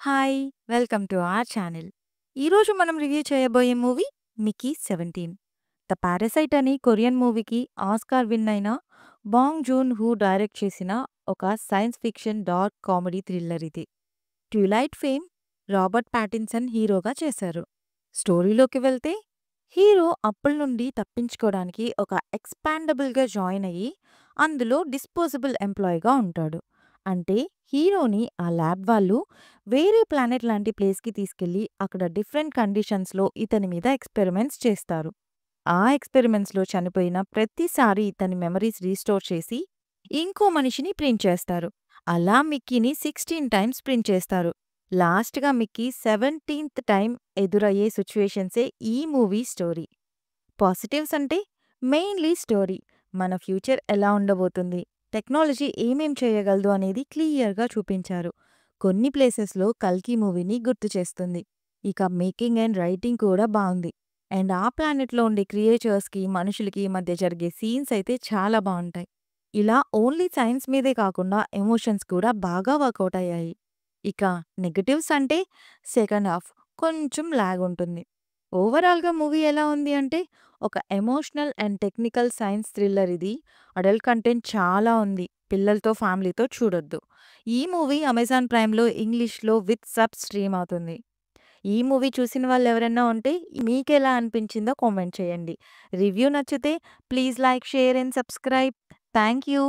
Hi! Welcome to our channel. ఈరోజు మనం review చేయబోయే మూవీ 'మికీ 17'. 'ద పారసైట్' అని కొరియన్ మూవీకి ఆస్కార్ విన్ అయిన బాంగ్ జూన్ హో డైరెక్ట్ చేసిన ఒక science fiction dark comedy thriller ఇది. ట్విలైట్ ఫేమ్ రాబర్ట్ ప్యాటిన్సన్ హీరోగా చేశారు. స్టోరీలోకి వెళ్తే హీరో అప్పుల నుండి తప్పించుకోవడానికి ఒక ఎక్స్పాండబుల్‌గా జాయిన్ అయ్యి అందులో డిస్పోజబుల్ ఎంప్లాయీగా ఉంటాడు. అంటే హీరోని ఆ ల్యాబ్ వాళ్ళు వేరే ప్లానెట్ లాంటి ప్లేస్‌కి తీసుకెళ్ళి అక్కడ డిఫరెంట్ కండిషన్స్‌లో ఇతని మీద ఎక్స్‌పెరిమెంట్స్ చేస్తారు. ఆ ఎక్స్‌పెరిమెంట్స్‌లో చనిపోయిన ప్రతిసారి ఇతని మెమరీస్ రీస్టోర్ చేసి ఇంకో మనిషిని ప్రింట్ చేస్తారు. అలా మిక్కీని 16 టైమ్స్ ప్రింట్ చేస్తారు. లాస్ట్‌గా మిక్కీ 17థ్ టైమ్ ఎదురయ్యే సిట్యుయేషన్సే ఈ మూవీ స్టోరీ. పాజిటివ్స్ అంటే మెయిన్‌లీ స్టోరీ. మన ఫ్యూచర్ ఎలా ఉండబోతుంది, టెక్నాలజీ ఏమేం చేయగలదు అనేది క్లియర్‌గా చూపించారు. కొన్ని ప్లేసెస్‌లో 'కల్కి' మూవీని గుర్తు చేస్తుంది. ఇక మేకింగ్ అండ్ రైటింగ్ కూడా బావుంది. అండ్ ఆ ప్లానెట్‌లో ఉండే క్రియేచర్స్‌కి, మనుషులకి మధ్య జరిగే సీన్స్ అయితే చాలా బావుంటాయి. ఇలా ఓన్లీ సైన్స్ మీదే కాకుండా ఎమోషన్స్ కూడా బాగా వర్కౌట్ అయ్యాయి. ఇక నెగెటివ్స్ అంటే సెకండ్ హాఫ్ కొంచెం లాగ్ ఉంటుంది. ఓవరాల్‌గా మూవీ ఎలా ఉంది అంటే ఒక emotional and technical science thriller ఇది. అడల్ట్ కంటెంట్ చాలా ఉంది. పిల్లలతో, ఫ్యామిలీతో చూడొద్దు. ఈ మూవీ అమెజాన్ ప్రైమ్‌లో ఇంగ్లీష్‌లో విత్ సబ్ స్ట్రీమ్ అవుతుంది. ఈ మూవీ చూసిన వాళ్ళెవరన్నా ఉంటే మీకెలా అనిపించిందో కామెంట్ చేయండి. రివ్యూ నచ్చితే please like, share and subscribe. Thank you.